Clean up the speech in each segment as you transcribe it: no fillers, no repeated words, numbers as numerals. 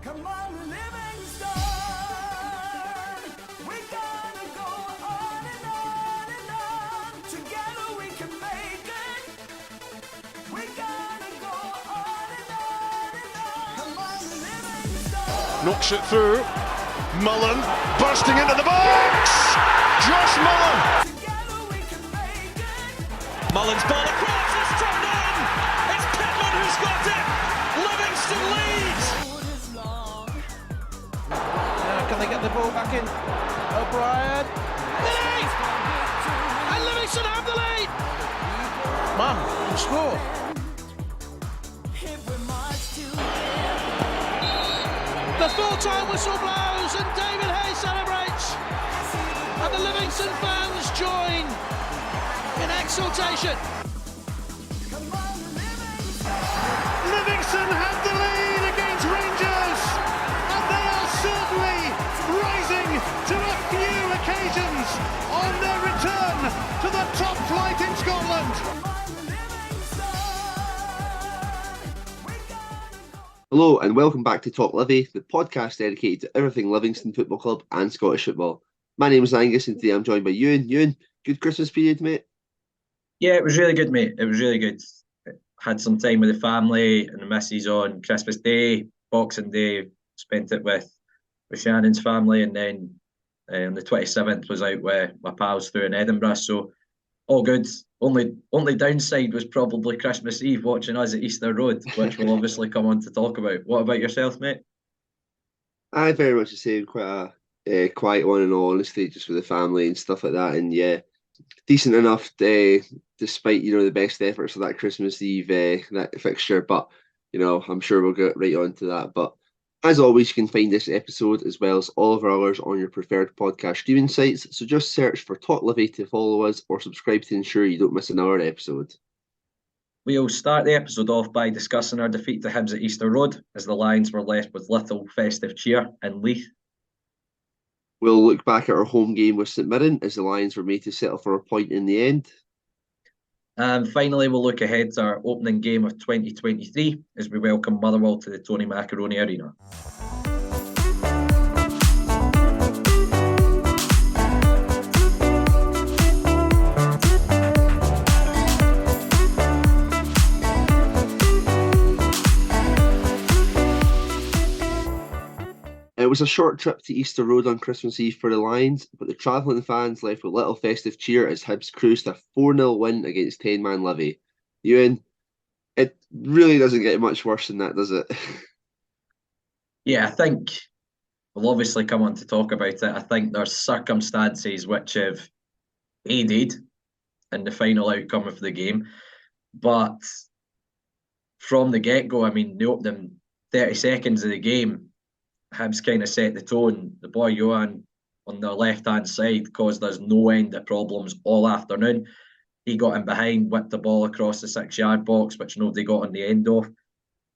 Come on, Livingston. We gotta go on and on and on. Together we can make it. We gotta go on and on and on. Come on, Livingston. Knocks it through. Mullen bursting into the box. Josh Mullen. Together we can make it. Mullen's ball across, it's turned in! It's Pittman who's got it! Livingston leads! Road is long. Can they get the ball back in? O'Brien. Lead! And Livingston have the lead! Man, can score. If we march together. The full-time whistle blows and David Hayes celebrates! And the Livingston fans join in exultation. Come on, Livingston. Livingston have the lead against Rangers, and they are certainly rising to a few occasions on their return to the top flight in Scotland. Come on, Livingston. We gotta go. Hello and welcome back to Talk Livi, the podcast dedicated to everything Livingston Football Club and Scottish football. My name is Angus and today I'm joined by Euan. Euan, good Christmas period, mate? Yeah, it was really good, mate. It was really good. Had some time with the family and the missus on Christmas Day, Boxing Day. Spent it with Shannon's family, and then on the 27th was out with my pals through in Edinburgh. So all good. Only downside was probably Christmas Eve watching us at Easter Road, which we'll obviously come on to talk about. What about yourself, mate? I very much the same, quite a quiet one in all honesty, just with the family and stuff like that. And yeah, decent enough despite, the best efforts of that Christmas Eve that fixture. But, I'm sure we'll get right on to that. But as always, you can find this episode as well as all of our others on your preferred podcast streaming sites. So just search for Talk Livi to follow us or subscribe to ensure you don't miss another episode. We'll start the episode off by discussing our defeat to Hibs at Easter Road, as the Lions were left with little festive cheer in Leith. We'll look back at our home game with St Mirren as the Lions were made to settle for a point in the end. And finally, we'll look ahead to our opening game of 2023 as we welcome Motherwell to the Tony Macaroni Arena. It was a short trip to Easter Road on Christmas Eve for the Lions, but the travelling fans left with little festive cheer as Hibs cruised a 4-0 win against 10-man Livi. Euan, it really doesn't get much worse than that, does it? Yeah, I think we'll obviously come on to talk about it. I think there's circumstances which have aided in the final outcome of the game. But from the get-go, the opening 30 seconds of the game, Hibs kind of set the tone. The boy Euan on the left-hand side caused us no end of problems all afternoon. He got in behind, whipped the ball across the 6-yard box, which nobody got on the end of.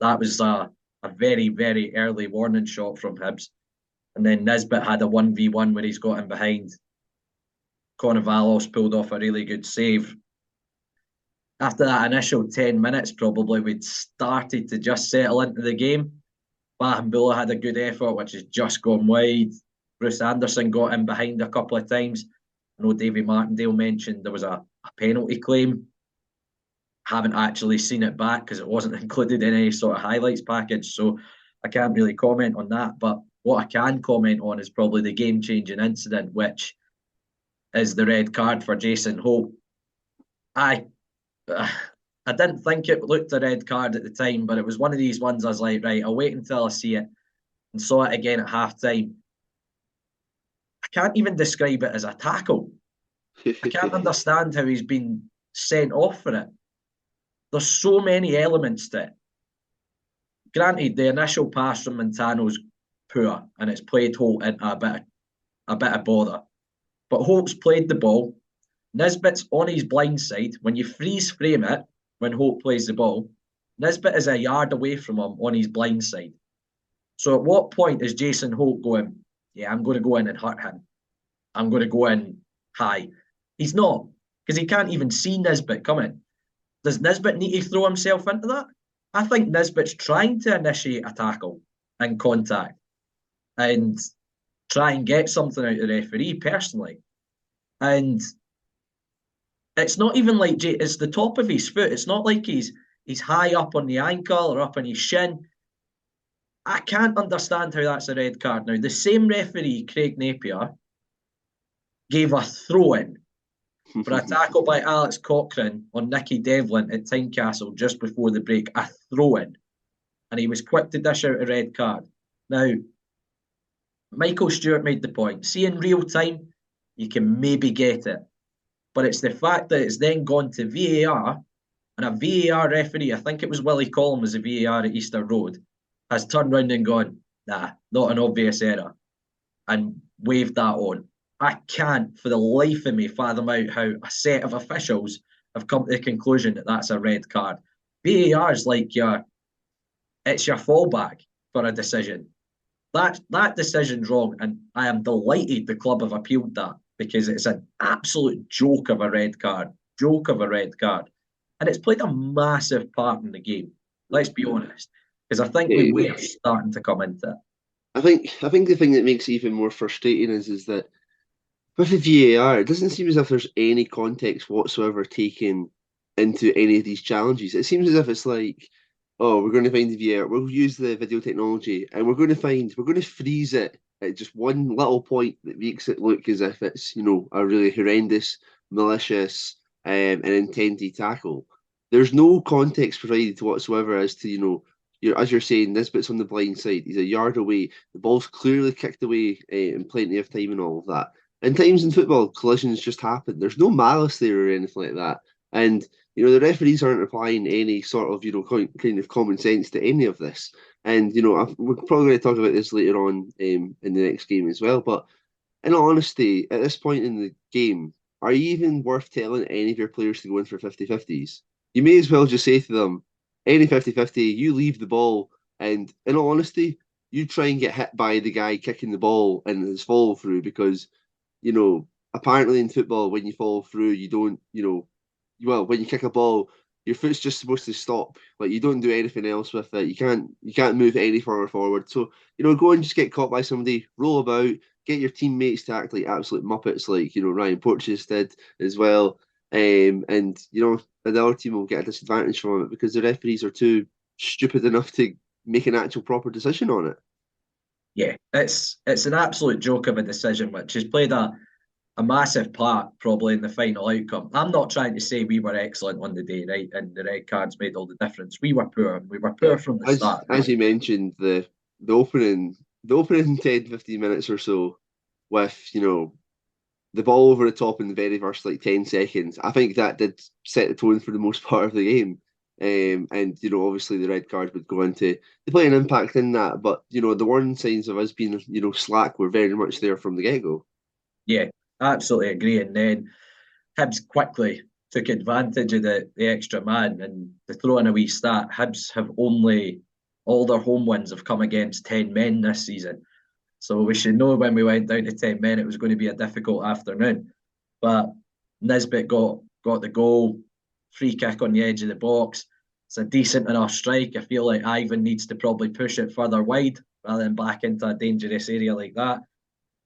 That was a very, very early warning shot from Hibs. And then Nisbet had a 1v1 where he's got in behind. Conor Valos pulled off a really good save. After that initial 10 minutes, probably, we'd started to just settle into the game. Bahambula had a good effort, which has just gone wide. Bruce Anderson got in behind a couple of times. I know Davy Martindale mentioned there was a penalty claim. Haven't actually seen it back because it wasn't included in any sort of highlights package, so I can't really comment on that. But what I can comment on is probably the game-changing incident, which is the red card for Jason Holt. I didn't think it looked a red card at the time, but it was one of these ones I was like, right, I'll wait until I see it, and saw it again at half-time. I can't even describe it as a tackle. I can't understand how he's been sent off for it. There's so many elements to it. Granted, the initial pass from Montano's poor, and it's played Holt into a bit of bother. But Holt's played the ball. Nisbet's on his blind side. When you freeze frame it, when Holt plays the ball, Nisbet is a yard away from him on his blind side. So at what point is Jason Holt going, yeah, I'm going to go in and hurt him. I'm going to go in high. He's not, because he can't even see Nisbet coming. Does Nisbet need to throw himself into that? I think Nisbet's trying to initiate a tackle, and contact and try and get something out of the referee personally. And it's not even like it's the top of his foot. It's not like he's high up on the ankle or up on his shin. I can't understand how that's a red card. Now, the same referee, Craig Napier, gave a throw-in for a tackle by Alex Cochrane on Nicky Devlin at Tynecastle just before the break. A throw-in. And he was quick to dish out a red card. Now, Michael Stewart made the point. See, in real time, you can maybe get it. But it's the fact that it's then gone to VAR, and a VAR referee, I think it was Willie Collum was a VAR at Easter Road, has turned round and gone, nah, not an obvious error, and waved that on. I can't, for the life of me, fathom out how a set of officials have come to the conclusion that that's a red card. VAR is like it's your fallback for a decision. That decision's wrong, and I am delighted the club have appealed that, because it's an absolute joke of a red card. And it's played a massive part in the game, let's be honest. Because I think we were starting to come into it. I think the thing that makes it even more frustrating is that with the VAR, it doesn't seem as if there's any context whatsoever taken into any of these challenges. It seems as if it's like, oh, we're going to find the VAR, we'll use the video technology, and we're going to freeze it at just one little point that makes it look as if it's, a really horrendous, malicious, and intended tackle. There's no context provided whatsoever as to, as you're saying, Nisbet's on the blind side. He's a yard away. The ball's clearly kicked away in plenty of time and all of that. And times in football, collisions just happen. There's no malice there or anything like that. And, the referees aren't applying any sort of, kind of common sense to any of this. And, we're probably going to talk about this later on in the next game as well. But in all honesty, at this point in the game, are you even worth telling any of your players to go in for 50-50s? You may as well just say to them, any 50-50, you leave the ball, and in all honesty, you try and get hit by the guy kicking the ball and his follow through, because, apparently in football, when you follow through, you don't, when you kick a ball, your foot's just supposed to stop. Like, you don't do anything else with it. You can't move any further forward. So, go and just get caught by somebody, roll about, get your teammates to act like absolute muppets, like, Ryan Porteous did as well. And the other team will get a disadvantage from it because the referees are too stupid enough to make an actual proper decision on it. Yeah, it's an absolute joke of a decision, which has played a massive part probably in the final outcome. I'm not trying to say we were excellent on the day, right? And the red cards made all the difference. We were poor, and we were poor from the start. As you mentioned, the opening 10-15 minutes or so with, the ball over the top in the very first 10 seconds, I think that did set the tone for the most part of the game. And obviously the red card would go into to play an impact in that. But the warning signs of us being slack were very much there from the get-go. Yeah, absolutely agree. And then Hibs quickly took advantage of the extra man. And to throw in a wee stat, Hibs have all their home wins have come against 10 men this season. So we should know when we went down to 10 men, it was going to be a difficult afternoon. But Nisbet got the goal, free kick on the edge of the box. It's a decent enough strike. I feel like Ivan needs to probably push it further wide rather than back into a dangerous area like that.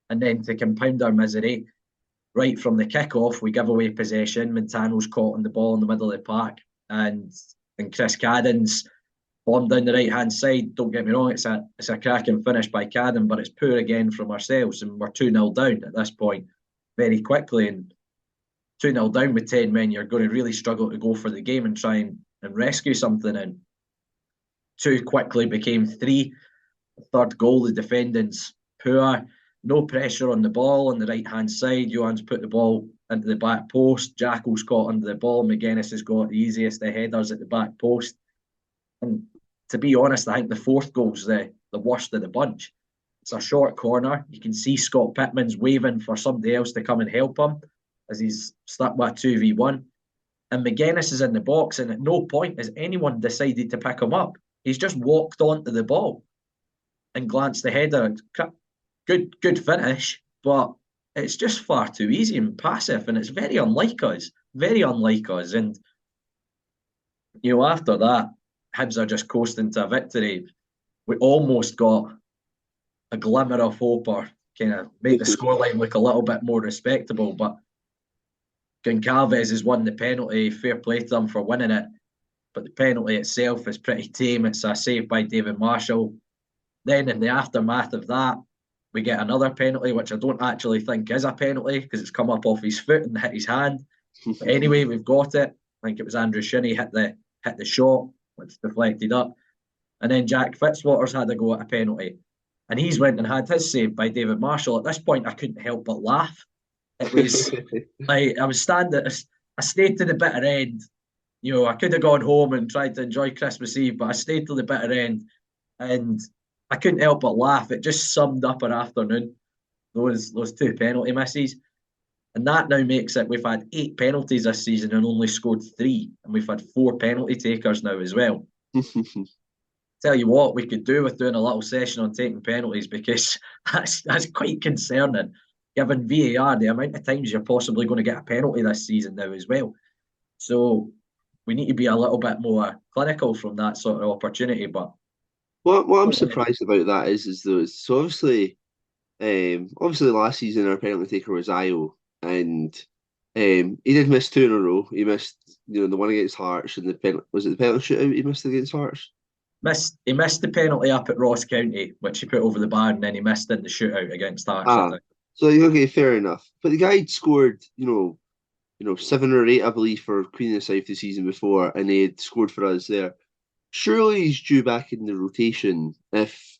And then to compound our misery, right from the kick-off, we give away possession. Montano's caught on the ball in the middle of the park. And Chris Cadden's bomb down the right-hand side. Don't get me wrong, it's a cracking finish by Cadden, but it's poor again from ourselves, and we're 2-0 down at this point very quickly. And 2-0 down with 10 men, you're going to really struggle to go for the game and try and rescue something. And 2 quickly became 3. The third goal, the defending's poor. No pressure on the ball on the right-hand side. Euan's put the ball into the back post. Jackal's caught under the ball. McGuinness has got the easiest of headers at the back post. And to be honest, I think the fourth goal's the worst of the bunch. It's a short corner. You can see Scott Pittman's waving for somebody else to come and help him as he's stuck with a 2v1. And McGuinness is in the box, and at no point has anyone decided to pick him up. He's just walked onto the ball and glanced the header. Good finish, but it's just far too easy and passive, and it's very unlike us. And, after that, Hibs are just coasting to a victory. we almost got a glimmer of hope or kind of make the scoreline look a little bit more respectable. But Goncalves has won the penalty. Fair play to them for winning it. But the penalty itself is pretty tame. It's a save by David Marshall. Then in the aftermath of that, we get another penalty, which I don't actually think is a penalty because it's come up off his foot and hit his hand. But anyway, we've got it. I think it was Andrew Shinnie hit the shot, which deflected up. And then Jack Fitzwater's had a go at a penalty. And he's went and had his saved by David Marshall. At this point, I couldn't help but laugh. It was like I was standing, I stayed to the bitter end. You know, I could have gone home and tried to enjoy Christmas Eve, but I stayed till the bitter end. And I couldn't help but laugh. It just summed up our afternoon, those two penalty misses. And that now makes it, we've had 8 penalties this season and only scored 3. And we've had 4 penalty takers now as well. Tell you what, we could do with doing a little session on taking penalties, because that's quite concerning. Given VAR, the amount of times you're possibly going to get a penalty this season now as well. So we need to be a little bit more clinical from that sort of opportunity. But what I'm surprised about that is though, so obviously last season our penalty taker was Io, and he did miss 2 in a row. He missed, the one against Hearts, and was it the penalty shootout he missed against Hearts? He missed the penalty up at Ross County, which he put over the bar, and then he missed in the shootout against Hearts. So okay, fair enough. But the guy had scored, 7 or 8, I believe, for Queen of the South the season before, and he had scored for us there. Surely he's due back in the rotation. If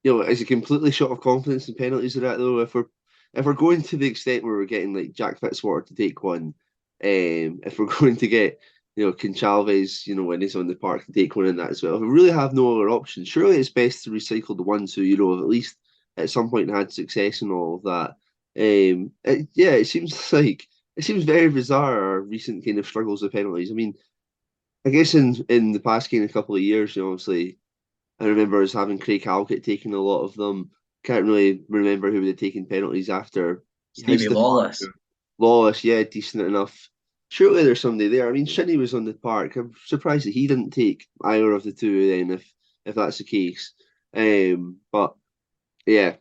is he completely short of confidence in penalties of that though? If we're going to the extent where we're getting like Jack Fitzwater to take one, if we're going to get Goncalves, when he's on the park to take one in that as well. If we really have no other options, surely it's best to recycle the ones who have at least at some point had success and all of that. It seems very bizarre, our recent kind of struggles with penalties. I mean, I guess in the past kind of couple of years, obviously, I remember us having Craig Halkett taking a lot of them. Can't really remember who would have taken penalties after. Stevie Lawless. Lawless, yeah, decent enough. Surely there's somebody there. I mean, Shinnie was on the park. I'm surprised that he didn't take either of the two then, if that's the case. But yeah,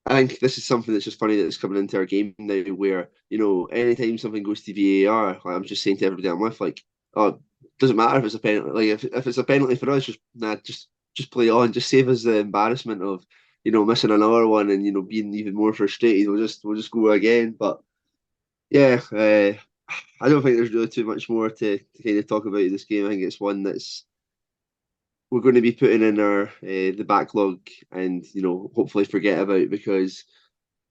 I think this is something that's just funny that it's coming into our game now, where anytime something goes to VAR, like I'm just saying to everybody I'm with, like, oh, it doesn't matter if it's a penalty. Like if it's a penalty for us, just play on. Just save us the embarrassment of missing another one and being even more frustrated. We'll just go again. But yeah, I don't think there's really too much more to kind of talk about this game. I think it's one that's we're going to be putting in our the backlog and hopefully forget about, because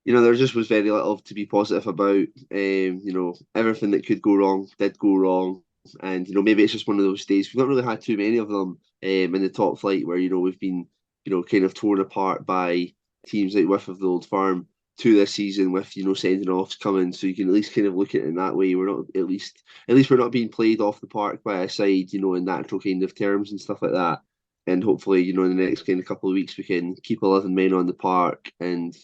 there just was very little to be positive about. Everything that could go wrong did go wrong, and maybe it's just one of those days. We've not really had too many of them in the top flight where we've been kind of torn apart by teams like Whiff of the Old Firm to this season with sending offs coming, so you can at least kind of look at it in that way. We're not at least we're not being played off the park by a side in natural kind of terms and stuff like that. And hopefully in the next kind of couple of weeks we can keep 11 men on the park and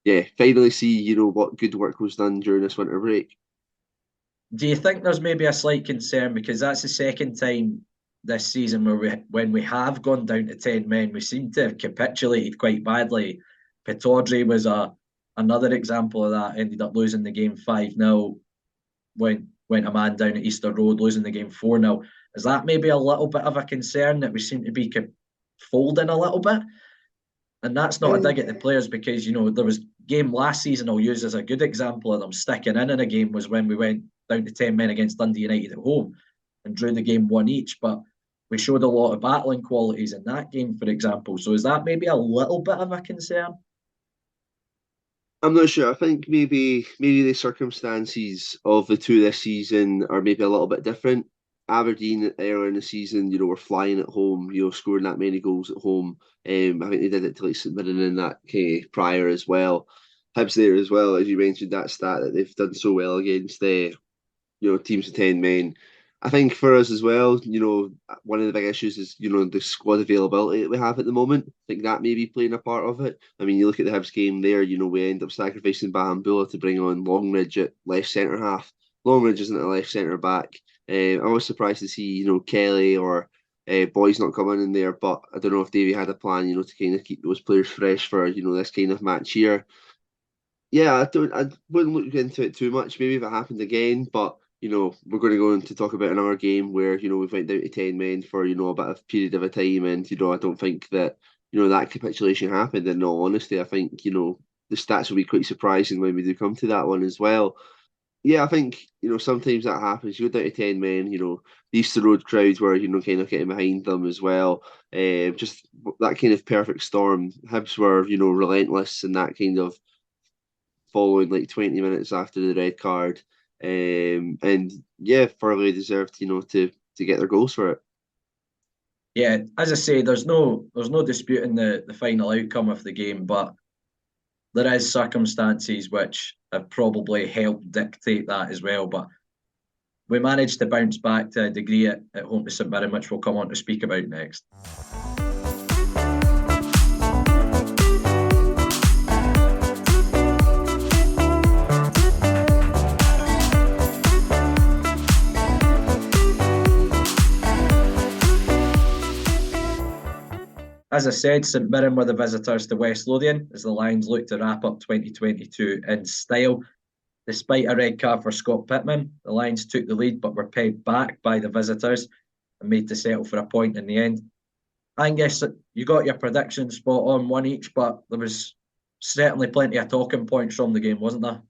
yeah, finally see what good work was done during this winter break. Do you think there's maybe a slight concern, because that's the second time this season where when we have gone down to 10 men, we seem to have capitulated quite badly. Pittodrie was another example of that. Ended up losing the game 5-0. Went a man down at Easter Road, losing the game 4-0. Is that maybe a little bit of a concern that we seem to be folding a little bit? And that's not a dig at the players, because there was game last season I'll use as a good example of them sticking in a game, was when we went down to 10 men against Dundee United at home and drew the game 1 each. But we showed a lot of battling qualities in that game, for example. So is that maybe a little bit of a concern? I'm not sure. I think maybe the circumstances of the two this season are maybe a little bit different. Aberdeen earlier in the season, were flying at home, scoring that many goals at home. I think they did it to St Mirren in that prior as well. Hibs there as well, as you mentioned that stat that they've done so well against the teams of 10 men. I think for us as well, one of the big issues is, the squad availability that we have at the moment. I think that may be playing a part of it. I mean, you look at the Hibs game there, we end up sacrificing Bahambula to bring on Longridge at left centre half. Longridge isn't a left centre back. I was surprised to see, Kelly or Boy's not coming in there, but I don't know if Davey had a plan, to kind of keep those players fresh for, this kind of match here. Yeah, I wouldn't look into it too much. Maybe if it happened again, but we're going to go on to talk about another game where we've went down to 10 men for a bit of period of a time, and I don't think that that capitulation happened. In all honesty, I think the stats will be quite surprising when we do come to that one as well. Yeah, I think sometimes that happens. You go down to 10 men. The Easter Road crowds were kind of getting behind them as well. Just that kind of perfect storm. Hibs were relentless and that kind of following like 20 minutes after the red card. And yeah, thoroughly deserved, to get their goals for it. Yeah, as I say, there's no disputing the final outcome of the game, but there is circumstances which have probably helped dictate that as well. But we managed to bounce back to a degree at home to St Mirren, which we'll come on to speak about next. As I said, St Mirren were the visitors to West Lothian as the Lions look to wrap up 2022 in style. Despite a red card for Scott Pittman, the Lions took the lead but were paid back by the visitors and made to settle for a point in the end. Angus, you got your predictions spot on, one each, but there was certainly plenty of talking points from the game, wasn't there?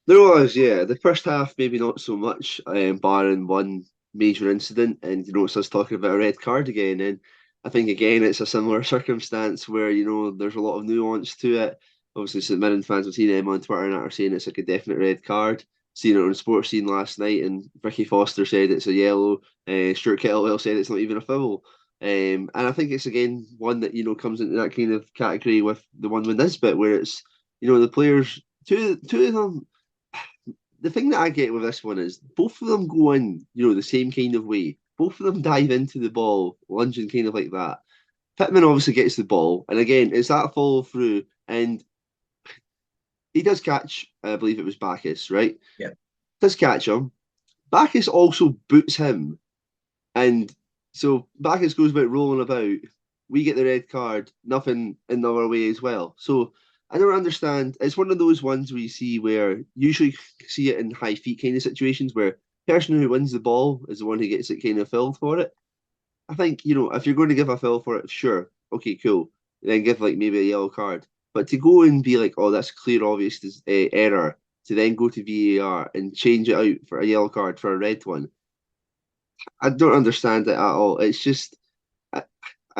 There was, yeah. The first half, maybe not so much, barring one major incident, and it's us talking about a red card again. And I think again it's a similar circumstance where there's a lot of nuance to it. Obviously, St Mirren fans have seen them on Twitter and are saying it's like a definite red card. Seen it on Sports Scene last night, and Vicky Foster said it's a yellow. Stuart Kettlewell said it's not even a foul. And I think it's again one that comes into that kind of category with the one with Nisbet, where it's the players, two of them. The thing that I get with this one is both of them go in the same kind of way. Both of them dive into the ball, lunging kind of like that. Pittman obviously gets the ball, and again, it's that follow through, and he does catch, I believe it was Bacchus, right? Yeah. Does catch him. Bacchus also boots him, and so Bacchus goes about rolling about. We get the red card, nothing in our way as well. So I don't understand. It's one of those ones where you see where usually see it in high feet kind of situations where the person who wins the ball is the one who gets it kind of filled for it. I think, if you're going to give a fill for it, sure, okay, cool. Then give like maybe a yellow card. But to go and be like, oh, that's clear, obvious error, to then go to VAR and change it out for a yellow card for a red one, I don't understand it at all. It's just, I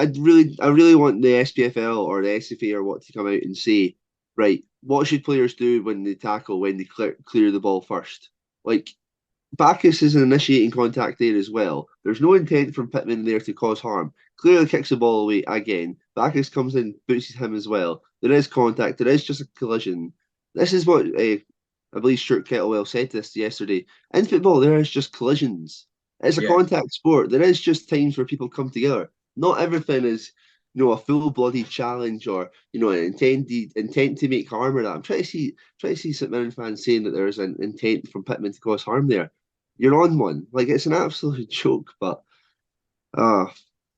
really want the SPFL or the SFA or what to come out and say, right, what should players do when they tackle, when they clear the ball first? Like, Bacchus is an initiating contact there as well. There's no intent from Pittman there to cause harm. Clearly kicks the ball away again. Bacchus comes in, boots him as well. There is contact. There is just a collision. This is what I believe Stuart Kettlewell said this yesterday. In football, there is just collisions. It's a contact sport. There is just times where people come together. Not everything is, a full-blooded challenge or an intent to make harm or that. I'm trying to see St Mirren fans saying that there is an intent from Pittman to cause harm there. You're on one. Like, it's an absolute joke. But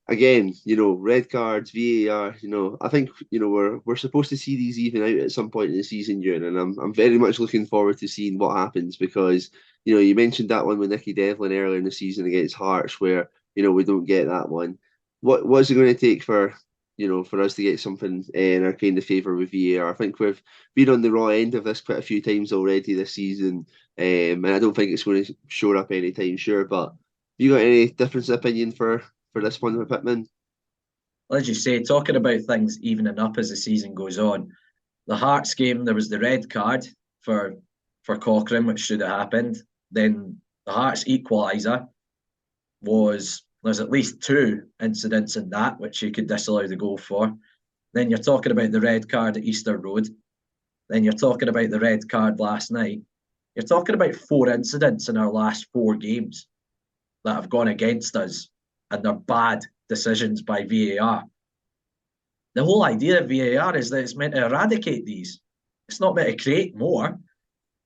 again, red cards, VAR. I think we're supposed to see these even out at some point in the season, Euan, and I'm very much looking forward to seeing what happens because you mentioned that one with Nicky Devlin earlier in the season against Hearts where we don't get that one. What's it going to take for for us to get something in our kind of favour with VAR? I think we've been on the raw end of this quite a few times already this season, and I don't think it's going to show up anytime soon. But have you got any difference of opinion for this one with Pittman? Well, as you say, talking about things evening up as the season goes on, the Hearts game, there was the red card for Cochrane, which should have happened. Then the Hearts equaliser there's at least two incidents in that which you could disallow the goal for. Then you're talking about the red card at Easter Road. Then you're talking about the red card last night. You're talking about 4 incidents in our last 4 games that have gone against us, and they're bad decisions by VAR. The whole idea of VAR is that it's meant to eradicate these. It's not meant to create more.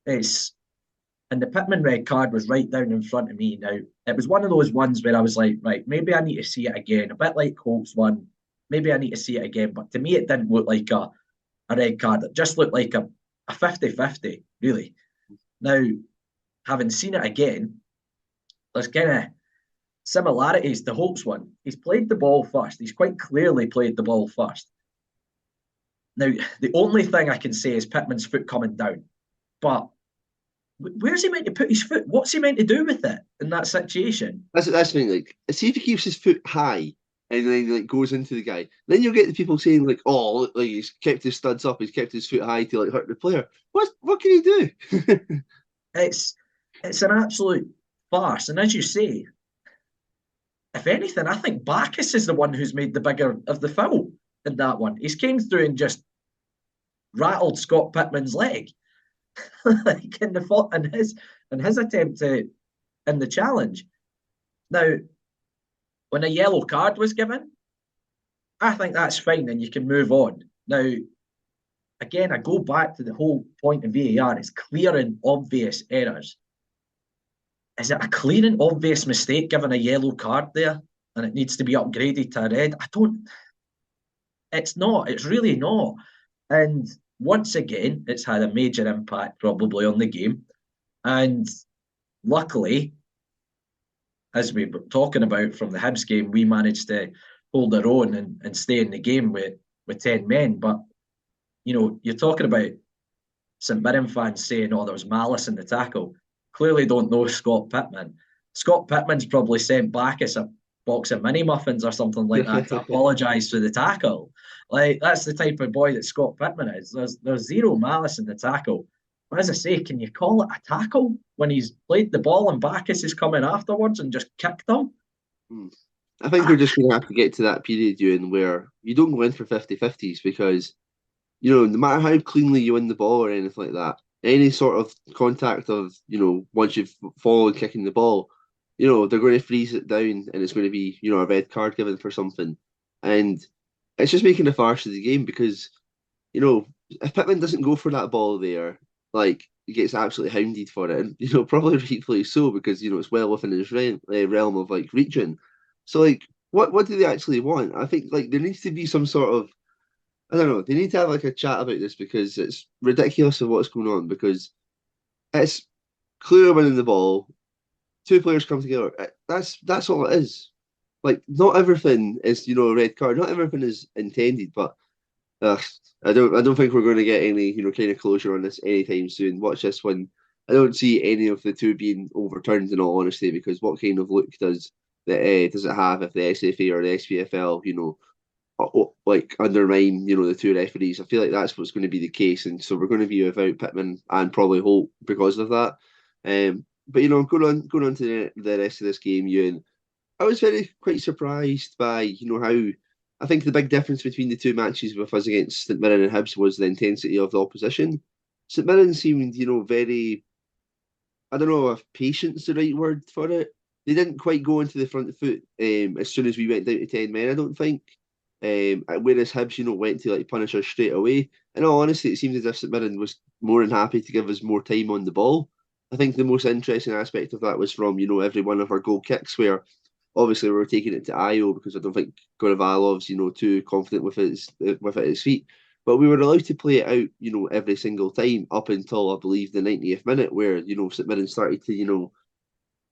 And And the Pittman red card was right down in front of me. Now, it was one of those ones where I was like, right, maybe I need to see it again. A bit like Holt's one. Maybe I need to see it again. But to me, it didn't look like a red card. It just looked like a 50-50, really. Now, having seen it again, there's kind of similarities to Holt's one. He's played the ball first. He's quite clearly played the ball first. Now, the only thing I can say is Pittman's foot coming down. But where's he meant to put his foot? What's he meant to do with it in that situation? That's the thing. Like, see if he keeps his foot high and then like goes into the guy. Then you'll get the people saying like, "Oh, look, like he's kept his studs up. He's kept his foot high to like hurt the player." What can he do? It's an absolute farce. And as you say, if anything, I think Bacchus is the one who's made the bigger of the foul in that one. He's came through and just rattled Scott Pittman's leg. Like in his attempt to in the challenge. Now, when a yellow card was given, I think that's fine and you can move on. Now, again, I go back to the whole point of VAR. It's clear and obvious errors. Is it a clear and obvious mistake given a yellow card there and it needs to be upgraded to a red? It's not. It's really not. And once again, it's had a major impact probably on the game. And luckily, as we were talking about from the Hibs game, we managed to hold our own and stay in the game with 10 men. But, you're talking about St Mirren fans saying, oh, there was malice in the tackle. Clearly don't know Scott Pittman. Scott Pittman's probably sent Bacchus a box of mini muffins or something like that to apologise for the tackle. Like, that's the type of boy that Scott Pittman is. There's zero malice in the tackle. But as I say, can you call it a tackle when he's played the ball and Bacchus is coming afterwards and just kicked him? I think we're just going to have to get to that period, Euan, where you don't go in for 50-50s because, no matter how cleanly you win the ball or anything like that, any sort of contact of, once you've fallen kicking the ball, they're going to freeze it down and it's going to be, a red card given for something. And it's just making a farce of the game because, if Pittman doesn't go for that ball there, like, he gets absolutely hounded for it. And, probably rightfully so because, it's well within his realm of, like, reaching. So, like, what do they actually want? I think, like, there needs to be some sort of, I don't know, they need to have, like, a chat about this because it's ridiculous of what's going on because it's clear winning the ball. Two players come together. That's all it is. Like, not everything is, a red card. Not everything is intended, but I don't think we're going to get any, kind of closure on this anytime soon. Watch this one. I don't see any of the two being overturned in all honesty, because what kind of look does it have if the SFA or the SPFL, like undermine, the two referees? I feel like that's what's going to be the case, and so we're going to be without Pittman and probably Holt because of that. But going on to the rest of this game, Ewan, I was quite surprised by how I think the big difference between the two matches with us against St Mirren and Hibs was the intensity of the opposition. St Mirren seemed, very, I don't know if patient's the right word for it. They didn't quite go into the front foot as soon as we went down to 10 men, I don't think. Whereas Hibs, went to like punish us straight away. In all honesty, it seemed as if St Mirren was more than happy to give us more time on the ball. I think the most interesting aspect of that was from, every one of our goal kicks where obviously we were taking it to Io because I don't think Konovalov's, too confident with it at his feet. But we were allowed to play it out, every single time up until I believe the 90th minute where, St Mirren started to,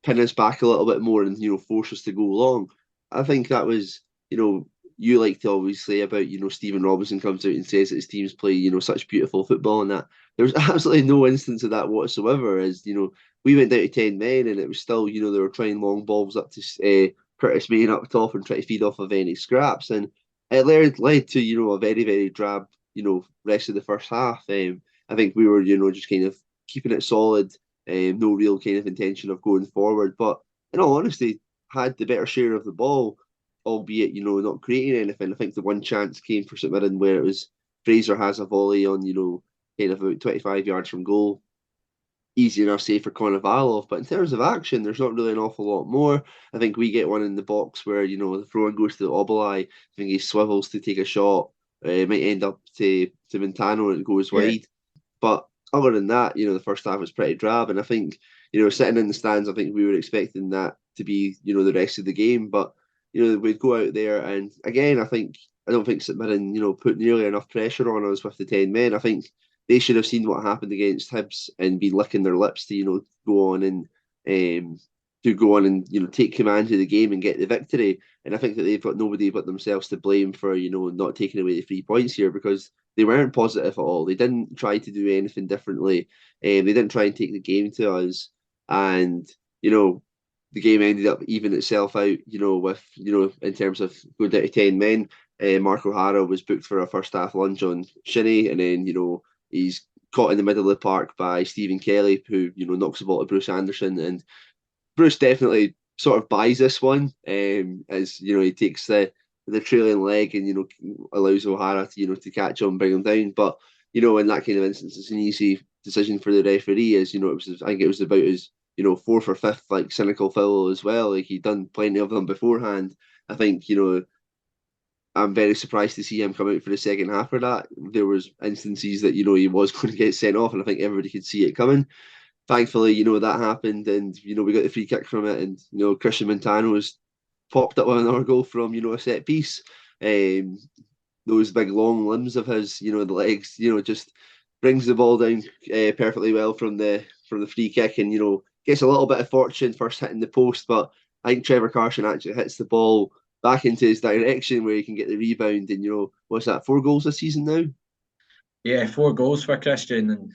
pin us back a little bit more and, force us to go long. I think that was, you like to always say about, Stephen Robinson comes out and says that his teams play, such beautiful football and that. There was absolutely no instance of that whatsoever, as, we went down to 10 men and it was still, they were trying long balls up to Curtis Main up top and try to feed off of any scraps. And it led to, a very, very drab, rest of the first half. I think we were, just kind of keeping it solid, no real kind of intention of going forward. But in all honesty, had the better share of the ball, albeit, not creating anything. I think the one chance came for St Mirren where it was Fraser has a volley on, kind of about 25 yards from goal. Easy enough save for Konovalov, but in terms of action, there's not really an awful lot more. I think we get one in the box where, the throw-in goes to the Obalai. I think he swivels to take a shot. It might end up to Montano and it goes wide. But other than that, the first half was pretty drab. And I think, sitting in the stands, I think we were expecting that to be, the rest of the game. But, we'd go out there, and again, I don't think St Mirren, put nearly enough pressure on us with the 10 men. I think they should have seen what happened against Hibs and be licking their lips to, go on and take command of the game and get the victory. And I think that they've got nobody but themselves to blame for, not taking away the 3 points here, because they weren't positive at all. They didn't try to do anything differently. They didn't try and take the game to us. And, the game ended up even itself out, with, in terms of going down to 10 men. Mark O'Hara was booked for a first half lunge on Shinnie, and then, he's caught in the middle of the park by Stephen Kelly, who, knocks the ball to Bruce Anderson. And Bruce definitely sort of buys this one, as, he takes the trailing leg and, allows O'Hara to, to catch him, bring him down. But, in that kind of instance, it's an easy decision for the referee, as, I think it was about his, fourth or fifth, like, cynical foul as well. Like, he'd done plenty of them beforehand. I think, I'm very surprised to see him come out for the second half for that. There was instances that, he was going to get sent off, and I think everybody could see it coming. Thankfully, that happened, and, we got the free kick from it, and, Christian Montano's popped up with another goal from, a set piece. Those big long limbs of his, the legs, just brings the ball down perfectly well from the free kick, and, gets a little bit of fortune first hitting the post, but I think Trevor Carson actually hits the ball back into his direction where he can get the rebound, and, what's that, 4 goals this season now? Yeah, 4 goals for Christian. And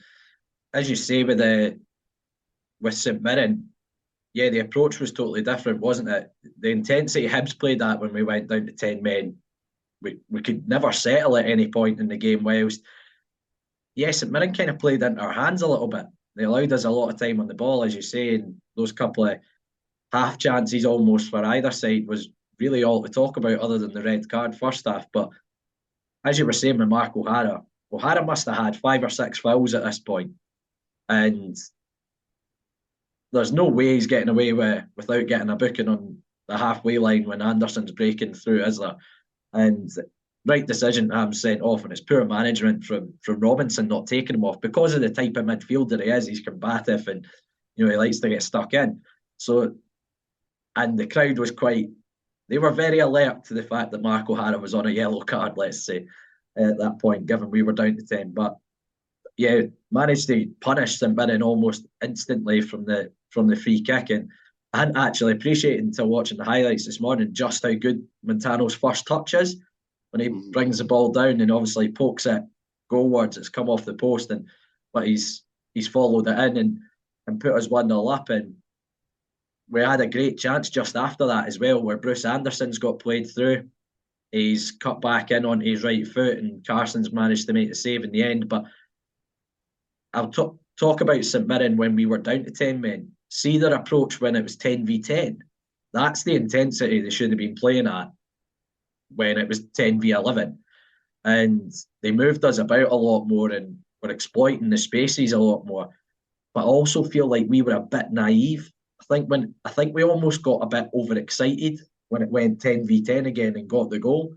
as you say, with St Mirren, yeah, the approach was totally different, wasn't it? The intensity Hibs played at when we went down to 10 men, we could never settle at any point in the game, whilst, yes, St Mirren kind of played into our hands a little bit. They allowed us a lot of time on the ball, as you say, and those couple of half chances almost for either side was really all to talk about, other than the red card first half. But as you were saying with Mark O'Hara, O'Hara must have had 5 or 6 fouls at this point, and there's no way he's getting away without getting a booking on the halfway line when Anderson's breaking through, is there? And right decision to have him sent off, and it's poor management from Robinson not taking him off because of the type of midfielder he is. He's combative, and he likes to get stuck in. So, and the crowd was they were very alert to the fact that Mark O'Hara was on a yellow card, let's say, at that point, given we were down to 10. But yeah, managed to punish St Mirren almost instantly from the free kick. And I hadn't actually appreciated until watching the highlights this morning just how good Montano's first touch is when he brings the ball down and obviously pokes it goalwards. It's come off the post, but he's followed it in and put us 1-0 up. And we had a great chance just after that as well, where Bruce Anderson's got played through. He's cut back in onto his right foot, and Carson's managed to make the save in the end. But I'll talk about St Mirren when we were down to 10 men. See their approach when it was 10v10. That's the intensity they should have been playing at when it was 10v11. And they moved us about a lot more and were exploiting the spaces a lot more. But I also feel like we were a bit naive. I think we almost got a bit overexcited when it went 10v10 again and got the goal.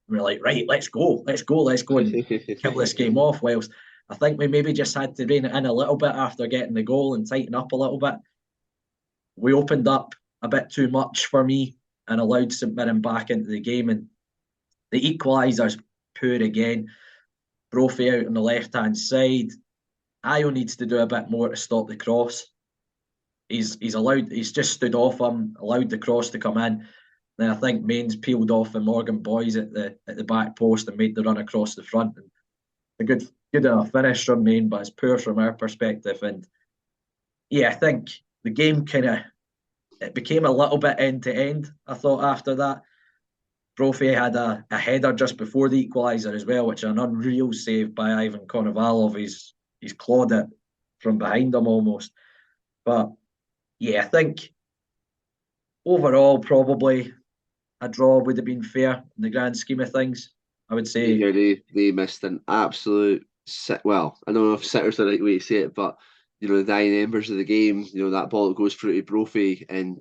And we're like, right, let's go and kill this game off. Whilst I think we maybe just had to rein it in a little bit after getting the goal and tighten up a little bit. We opened up a bit too much for me and allowed St Mirren back into the game. And the equaliser's poor again. Brophy out on the left-hand side. Ayo needs to do a bit more to stop the cross. He's just stood off him, allowed the cross to come in. Then I think Main's peeled off and Morgan Boys at the back post and made the run across the front. And a good enough finish from Main, but it's poor from our perspective. And yeah, I think the game it became a little bit end to end, I thought, after that. Brophy had a header just before the equaliser as well, which is an unreal save by Ivan Konovalov. He's clawed it from behind him almost. But yeah, I think overall probably a draw would have been fair in the grand scheme of things, I would say. Yeah, they missed an absolute well, I don't know if sitter's the right way to say it, but the dying embers of the game, that ball that goes through to Brophy, and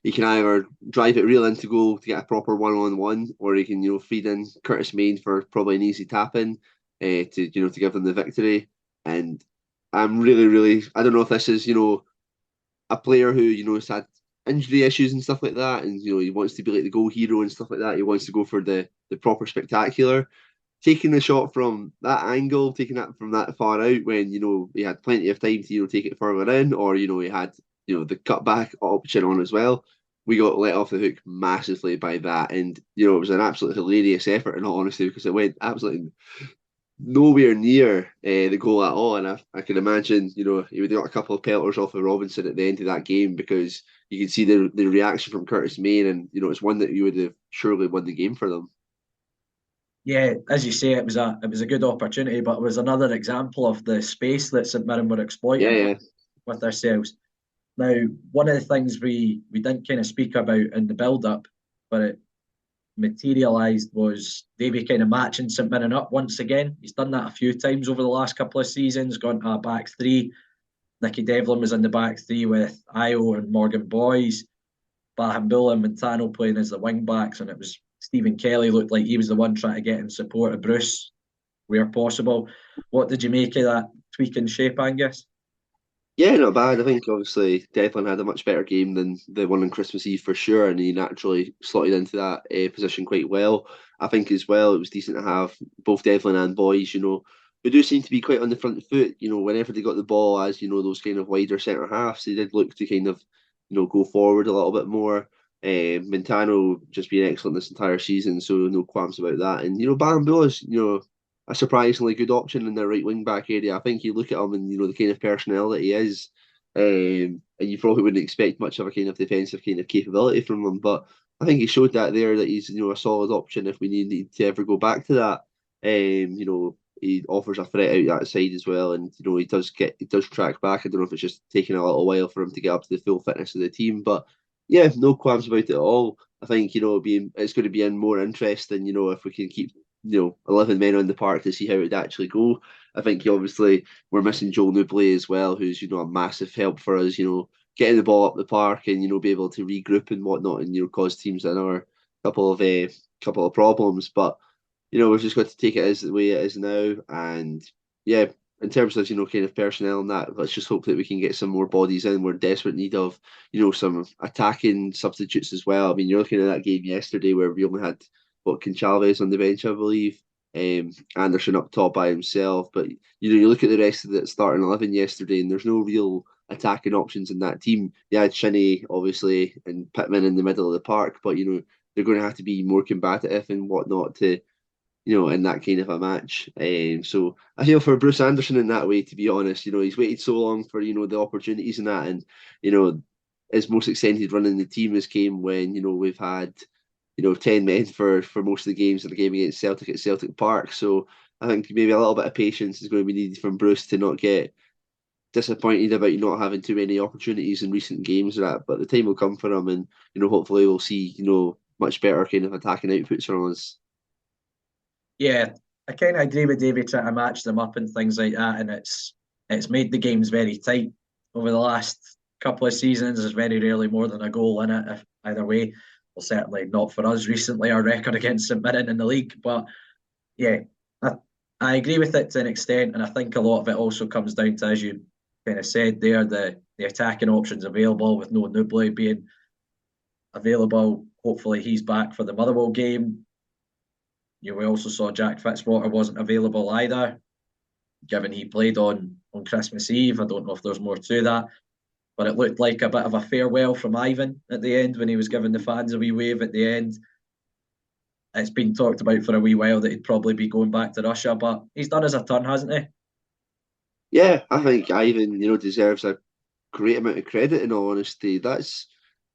he can either drive it real into goal to get a proper 1-on-1, or he can feed in Curtis Main for probably an easy tap in to give them the victory. And I'm really, I don't know if this is, a player who, has had injury issues and stuff like that, and, he wants to be like the goal hero and stuff like that. He wants to go for the proper spectacular. Taking the shot from that angle, taking that from that far out when, he had plenty of time to, take it further in, or, he had, the cutback option on as well. We got let off the hook massively by that. And, it was an absolutely hilarious effort in all honesty, because it went absolutely nowhere near the goal at all. And I can imagine, he would have got a couple of pelters off of Robinson at the end of that game, because you could see the reaction from Curtis Main, and it's one that you would have surely won the game for them. Yeah, as you say, it was a good opportunity, but it was another example of the space that St Mirren were exploiting Yeah. with ourselves. Now, one of the things we didn't kind of speak about in the build-up, but it materialised, was Davy kind of matching St Mirren up once again. He's done that a few times over the last couple of seasons, gone to a back three. Nicky Devlin was in the back three with Io and Morgan Boys. Bahambula and Montano playing as the wing backs, and it was Stephen Kelly looked like he was the one trying to get in support of Bruce where possible. What did you make of that tweak in shape, Angus? Yeah, not bad. I think obviously Devlin had a much better game than the one on Christmas Eve for sure, and he naturally slotted into that position quite well. I think as well it was decent to have both Devlin and Boys, who do seem to be quite on the front foot. Whenever they got the ball, as those kind of wider centre halves, they did look to kind of, go forward a little bit more. Montano just been excellent this entire season, so no qualms about that. And Bambula's, a surprisingly good option in the right wing back area. I think you look at him and the kind of personnel that he is, and you probably wouldn't expect much of a kind of defensive kind of capability from him. But I think he showed that there, that he's a solid option if we need to ever go back to that. He offers a threat out that side as well, and he does track back. I don't know if it's just taking a little while for him to get up to the full fitness of the team, but yeah, no qualms about it at all. I think it's going to be in more interesting, if we can keep 11 men on the park to see how it would actually go. I think obviously we're missing Joel Newbley as well, who's a massive help for us. Getting the ball up the park and be able to regroup and whatnot, and cause teams another couple of problems. But we've just got to take it as the way it is now. And yeah, in terms of kind of personnel and that, let's just hope that we can get some more bodies in. We're in desperate need of some attacking substitutes as well. I mean, you're looking at that game yesterday where we only had Conchalves on the bench, I believe. Anderson up top by himself, but you look at the rest of the starting 11 yesterday, and there's no real attacking options in that team. You had Shinnie, obviously, and Pittman in the middle of the park, but they're going to have to be more combative and whatnot to in that kind of a match. So I feel for Bruce Anderson in that way, to be honest. He's waited so long for, the opportunities and that. And, his most extended run in the team has came when, we've had, 10 men for most of the games of the game against Celtic at Celtic Park. So I think maybe a little bit of patience is going to be needed from Bruce to not get disappointed about not having too many opportunities in recent games or that. But the time will come for him, and, hopefully we'll see, much better kind of attacking outputs from us. Yeah, I kind of agree with David trying to match them up and things like that, and it's made the games very tight over the last couple of seasons. There's very rarely more than a goal in it, if either way. Well, certainly not for us recently, our record against St Mirren in the league. But yeah, I agree with it to an extent, and I think a lot of it also comes down to, as you kind of said there, the attacking options available, with no Newbley being available. Hopefully he's back for the Motherwell game. We also saw Jack Fitzwater wasn't available either, given he played on Christmas Eve. I don't know if there's more to that, but it looked like a bit of a farewell from Ivan at the end when he was giving the fans a wee wave at the end. It's been talked about for a wee while that he'd probably be going back to Russia, but he's done us a turn, hasn't he? Yeah, I think Ivan, deserves a great amount of credit, in all honesty. That's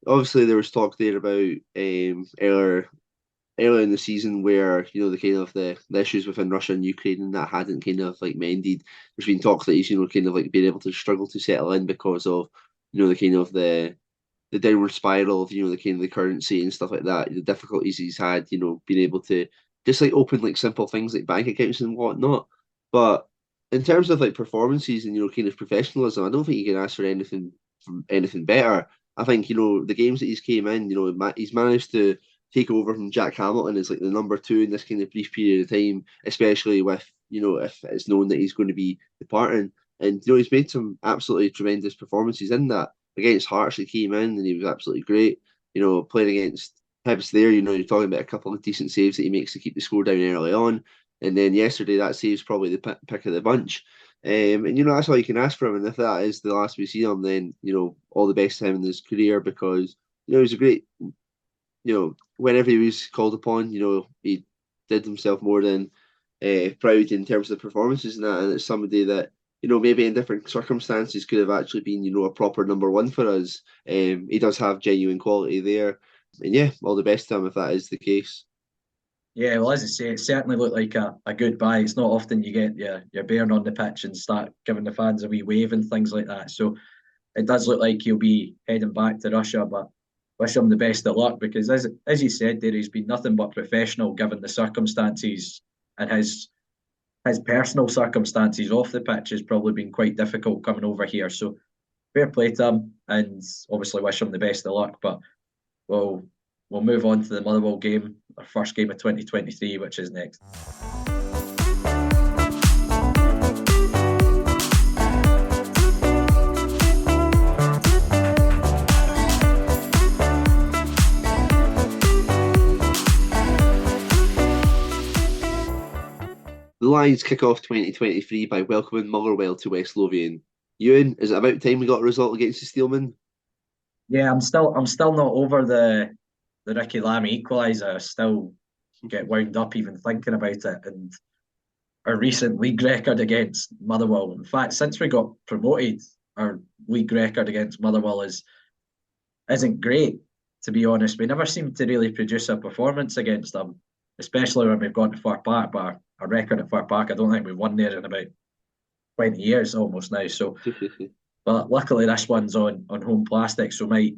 obviously, there was talk there about earlier in the season where the kind of the issues within Russia and Ukraine and that hadn't kind of like mended. There's been talk that he's kind of like being able to struggle to settle in because of the kind of the downward spiral of the kind of the currency and stuff like that. The difficulties he's had, being able to just like open like simple things like bank accounts and whatnot. But in terms of like performances and kind of professionalism, I don't think you can ask for anything better. I think the games that he's came in, he's managed to take over from Jack Hamilton as like the number two in this kind of brief period of time, especially with if it's known that he's going to be departing. And you know, he's made some absolutely tremendous performances in that. Against Hearts, he came in and he was absolutely great. You know, playing against Hibs there, you know, you're talking about a couple of decent saves that he makes to keep the score down early on. And then yesterday, that save's probably the pick of the bunch. And you know, that's all you can ask for him. And if that is the last we see him, then you know, all the best to him in his career, because you know he's a great. You know, whenever he was called upon, you know, he did himself more than proud in terms of performances and that. And it's somebody that you know maybe in different circumstances could have actually been you know a proper number one for us. He does have genuine quality there, and yeah, all the best to him if that is the case. Yeah, well, as I say, it certainly looked like a good buy. It's not often you get your Bairn on the pitch and start giving the fans a wee wave and things like that. So it does look like he'll be heading back to Russia, but wish him the best of luck, because as you said there, he's been nothing but professional given the circumstances, and his personal circumstances off the pitch has probably been quite difficult coming over here. So fair play to him, and obviously wish him the best of luck. But we'll move on to the Motherwell game, our first game of 2023, which is next. The Lions kick off 2023 by welcoming Motherwell to West Lothian. Euan, is it about time we got a result against the Steelmen? Yeah, I'm still not over the Ricky Lamy equaliser. I still get wound up even thinking about it, and our recent league record against Motherwell. In fact, since we got promoted, our league record against Motherwell isn't great, to be honest. We never seem to really produce a performance against them, especially when we've gone to Fir Park. But our record at Fir Park, I don't think we've won there in about 20 years almost now. So, but luckily this one's on home plastic, so might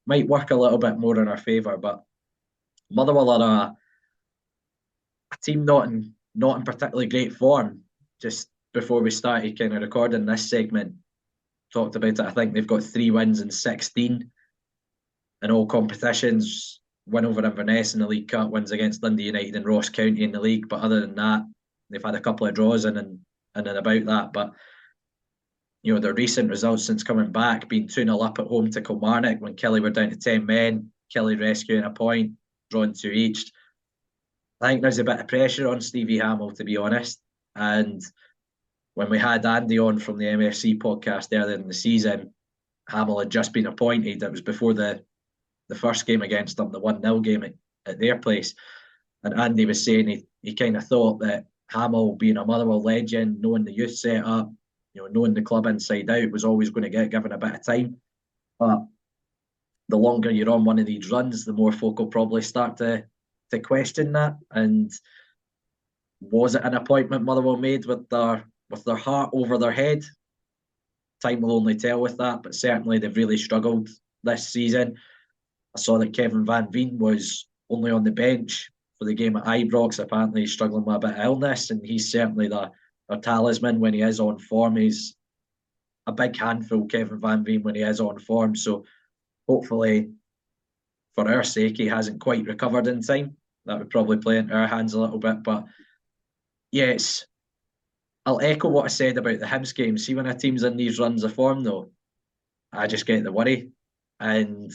work a little bit more in our favour. But Motherwell are a team not in particularly great form. Just before we started kind of recording this segment, talked about it. I think they've got 3 wins in 16 in all competitions. Win over Inverness in the League Cup, wins against Dundee United and Ross County in the league. But other than that, they've had a couple of draws in and about that. But you know, their recent results since coming back, being 2-0 up at home to Kilmarnock when Kelly were down to 10 men, Kelly rescuing a point, drawing 2 each. I think there's a bit of pressure on Stevie Hamill, to be honest. And when we had Andy on from the MFC podcast earlier in the season, Hamill had just been appointed. It was before the first game against them, the 1-0 game at their place. And Andy was saying he kind of thought that Hamill, being a Motherwell legend, knowing the youth setup, you know, knowing the club inside out, was always going to get given a bit of time. But the longer you're on one of these runs, the more folk will probably start to question that. And was it an appointment Motherwell made with their heart over their head? Time will only tell with that, but certainly they've really struggled this season. I saw that Kevin Van Veen was only on the bench for the game at Ibrox. Apparently he's struggling with a bit of illness, and he's certainly their talisman when he is on form. He's a big handful, Kevin Van Veen, when he is on form. So hopefully, for our sake, he hasn't quite recovered in time. That would probably play into our hands a little bit. But yes, I'll echo what I said about the Hibs game. See, when a team's in these runs of form, though, I just get the worry. And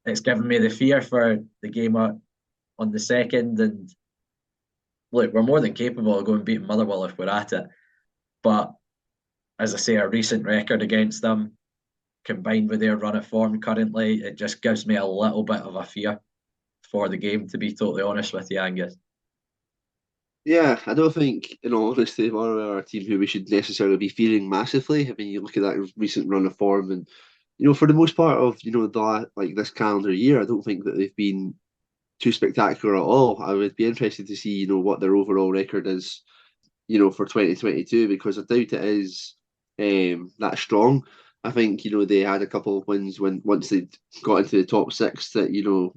it's given me the fear for the game on the second. And look, we're more than capable of going and beating Motherwell if we're at it. But as I say, our recent record against them, combined with their run of form currently, it just gives me a little bit of a fear for the game, to be totally honest with you, Angus. Yeah, I don't think, in all honesty, Motherwell are a team who we should necessarily be fearing massively. I mean, you look at that recent run of form, and you know, for the most part of this calendar year, I don't think that they've been too spectacular at all. I would be interested to see what their overall record is, for 2022, because I doubt it is that strong. I think they had a couple of wins once they got into the top 6 that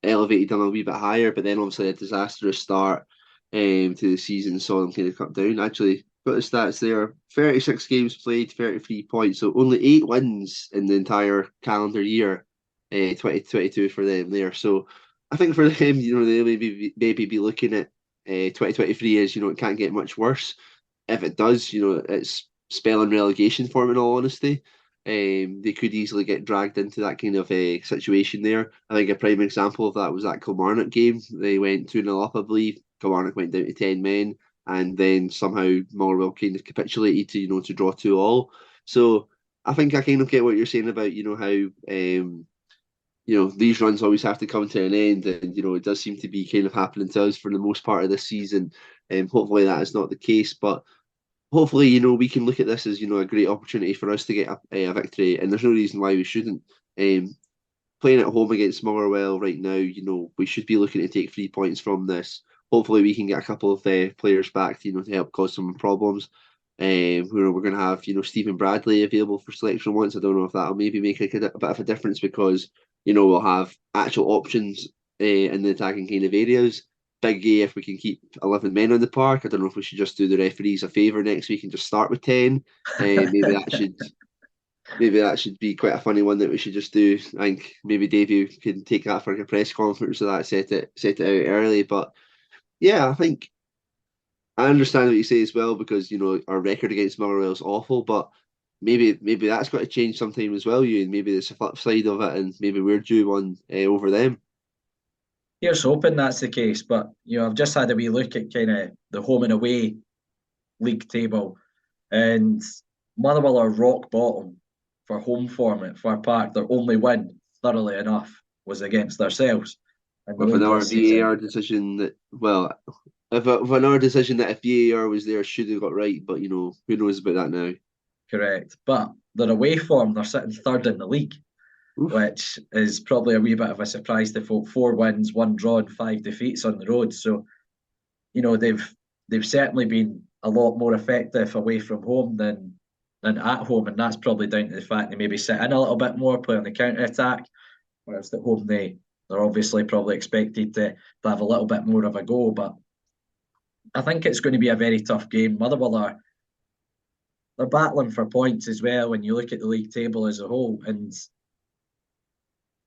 elevated them a wee bit higher, but then obviously a disastrous start to the season saw them kind of cut down. Actually, got the stats there: 36 games played, 33 points, so only 8 wins in the entire calendar year, 2022 for them there. So I think for them, they'll maybe be looking at 2023 as it can't get much worse. If it does, it's spell in relegation for them, in all honesty. They could easily get dragged into that kind of a situation there. I think a prime example of that was that Kilmarnock game. They went 2-0 up, I believe. Kilmarnock went down to 10 men, and then somehow Motherwell kind of capitulated to draw 2-2. So I think I kind of get what you're saying about how these runs always have to come to an end, and it does seem to be kind of happening to us for the most part of this season. Hopefully that is not the case, but hopefully we can look at this as a great opportunity for us to get a victory, and there's no reason why we shouldn't. Playing at home against Motherwell right now, we should be looking to take 3 points from this. Hopefully we can get a couple of players back to help cause some problems. We're going to have Stephen Bradley available for selection once. I don't know if that'll maybe make a bit of a difference, because we'll have actual options in the attacking kind of areas. Big A if we can keep 11 men on the park. I don't know if we should just do the referees a favour next week and just start with 10. Maybe that should be quite a funny one that we should just do. I think maybe Dave, you can take that for like a press conference, so that set it out early. But yeah, I think I understand what you say as well, because our record against Motherwell is awful, but maybe that's got to change sometime as well, and maybe it's a flip side of it, and maybe we're due one over them. Here's hoping that's the case, but I've just had a wee look at kind of the home and away league table, and Motherwell are rock bottom for home form at Fir Park. Their only win, thoroughly enough, was against ourselves. With another VAR decision that, well, if another decision that if VAR was there should have got right, but who knows about that now? Correct, but their away form, they're sitting third in the league. Oof. Which is probably a wee bit of a surprise to folk. 4 wins, 1 draw, and 5 defeats on the road. So, they've certainly been a lot more effective away from home than at home, and that's probably down to the fact they maybe sit in a little bit more, play on the counter attack. Whereas at home they're obviously probably expected to have a little bit more of a go. But I think it's going to be a very tough game. Motherwell they're battling for points as well when you look at the league table as a whole, and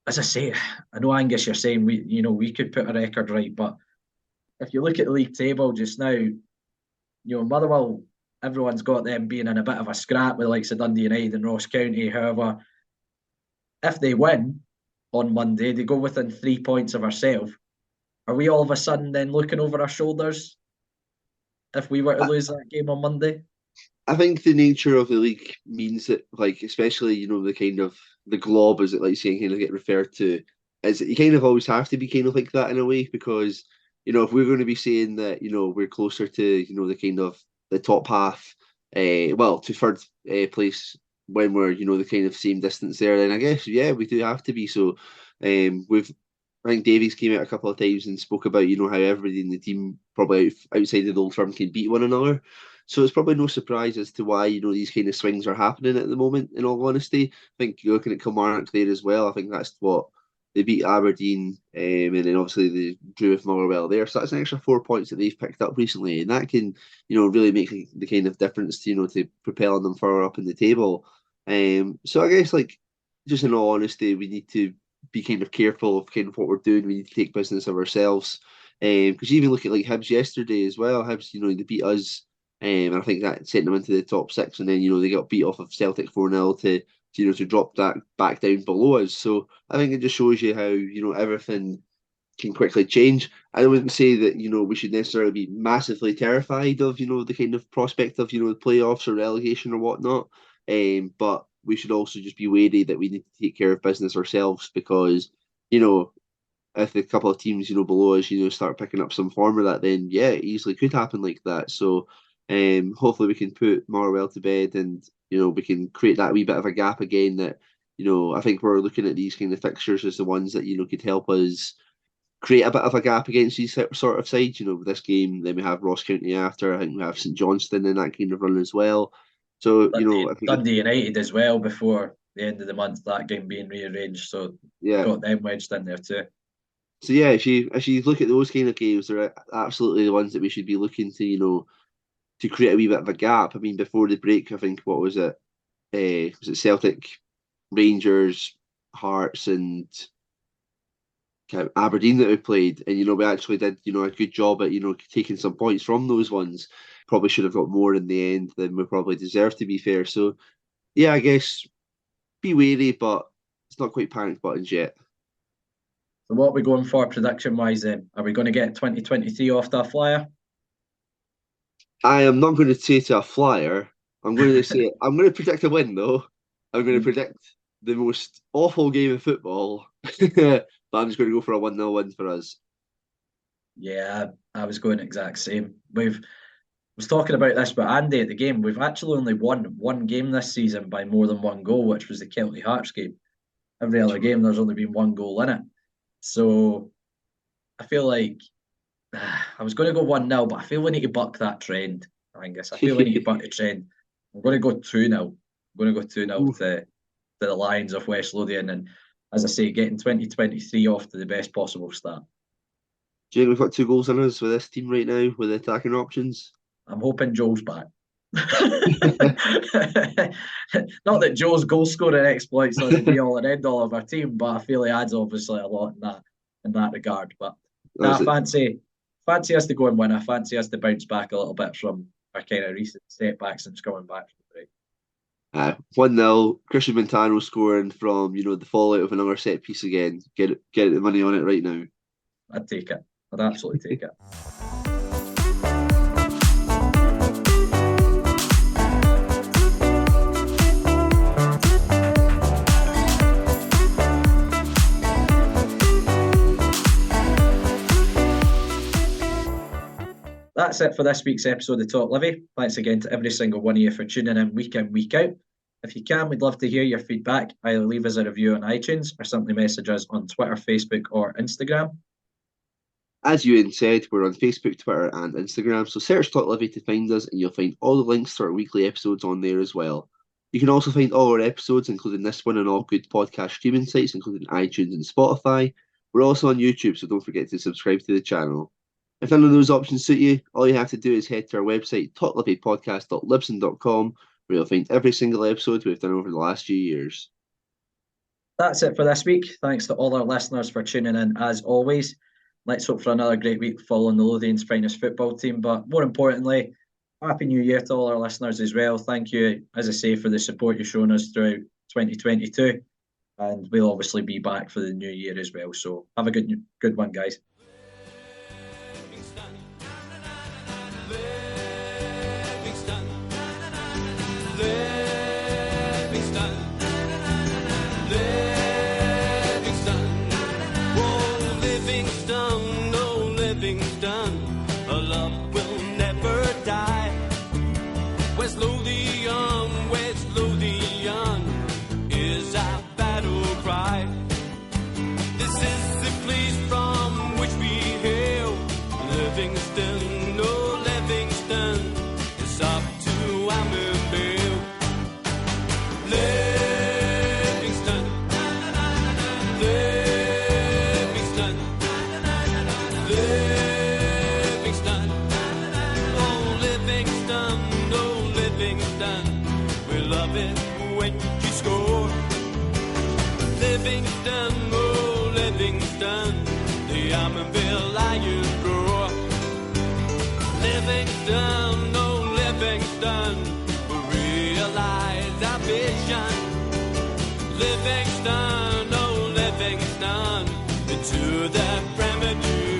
as I say, I know, Angus, you're saying we could put a record right, but if you look at the league table just now, Motherwell, everyone's got them being in a bit of a scrap with the likes of Dundee United and Ross County. However, if they win on Monday, they go within 3 points of ourselves. Are we all of a sudden then looking over our shoulders if we were to lose that game on Monday? I think the nature of the league means that, especially, the kind of the glob, as it likes to kind of get referred to, is that you kind of always have to be kind of like that in a way, because, if we're going to be saying that, we're closer to, the kind of the top half, to third place when we're, the kind of same distance there, then I guess, yeah, we do have to be. So I think Davies came out a couple of times and spoke about, how everybody in the team probably outside of the Old Firm can beat one another. So it's probably no surprise as to why, these kind of swings are happening at the moment, in all honesty. I think you're looking at Kilmarnock there as well. I think that's what they beat Aberdeen, and then obviously they drew with Motherwell there. So that's an extra 4 points that they've picked up recently. And that can, really make the kind of difference to propelling them further up in the table. So I guess, just in all honesty, we need to be kind of careful of kind of what we're doing. We need to take business of ourselves. Because you even look at Hibs yesterday as well. Hibs, they beat us. And I think that sent them into the top 6, and then they got beat off of Celtic 4-0 to drop that back down below us. So I think it just shows you how everything can quickly change. I wouldn't say that we should necessarily be massively terrified of the kind of prospect of the playoffs or relegation or whatnot. But we should also just be wary that we need to take care of business ourselves, because if a couple of teams below us start picking up some form of that, then yeah, it easily could happen like that. So hopefully we can put Motherwell to bed, and we can create that wee bit of a gap again. That I think we're looking at these kind of fixtures as the ones that could help us create a bit of a gap against these sort of sides. With this game, then we have Ross County after. I think we have St Johnstone in that kind of run as well. So I think Dundee United as well before the end of the month, that game being rearranged. So yeah, got them wedged in there too. So yeah, if you look at those kind of games, they're absolutely the ones that we should be looking to create a wee bit of a gap. I mean, before the break, I think, what was it? Was it Celtic, Rangers, Hearts, and Aberdeen that we played? And we actually did a good job at taking some points from those ones. probably should have got more in the end than we probably deserved, to be fair. So, yeah, I guess be wary, but it's not quite panic buttons yet. So what are we going for prediction-wise then? Are we going to get 2023 off to a flyer? I am not going to say to a flyer. I'm going to say I'm going to predict a win, though. I'm going to predict the most awful game of football, but I'm just going to go for a 1-0 win for us. Yeah, I was going exact same. Was talking about this with Andy at the game. We've actually only won one game this season by more than one goal, which was the Kelty Hearts game. Every other game, there's only been one goal in it. So I feel like I was going to go 1-0, but I feel we need to buck that trend, Angus. I feel we need to buck the trend. I'm going to go 2-0. I'm going to go 2-0 to the Lions of West Lothian. And as I say, getting 2023 off to the best possible start. Do you think we've got 2 goals in us with this team right now with the attacking options? I'm hoping Joe's back. Not that Joe's goal scoring exploits are the be all and end all of our team, but I feel he adds obviously a lot in that regard. But I fancy us to go and win. I fancy us to bounce back a little bit from our kind of recent setbacks since coming back from the break. 1-0, Christian Montano scoring from the fallout of another set piece again. Get the money on it right now. I'd take it. I'd absolutely take it. That's it for this week's episode of Talk Livi. Thanks again to every single one of you for tuning in, week out. If you can, we'd love to hear your feedback. Either leave us a review on iTunes or simply message us on Twitter, Facebook or Instagram. As Euan said, we're on Facebook, Twitter and Instagram, so search Talk Livi to find us and you'll find all the links to our weekly episodes on there as well. You can also find all our episodes, including this one, on all good podcast streaming sites, including iTunes and Spotify. We're also on YouTube, so don't forget to subscribe to the channel. If none of those options suit you, all you have to do is head to our website, talklivipodcast.libsyn.com, where you'll find every single episode we've done over the last few years. That's it for this week. Thanks to all our listeners for tuning in as always. Let's hope for another great week following the Lothian's finest football team. But more importantly, Happy New Year to all our listeners as well. Thank you, as I say, for the support you've shown us throughout 2022. And we'll obviously be back for the new year as well. So have a good one, guys. West Lothian is our battle cry. This is the place from which we hail. Livingston, no Livingston, it's up to Amberville. Livingston, Livingston, Livingston, oh Livingston, no Livingston, we love it when you score. Livingston, oh Livingston, the Amberville Lions roar. Livingston, oh Livingston, we realize our vision. Livingston, oh Livingston, into the Premier Division.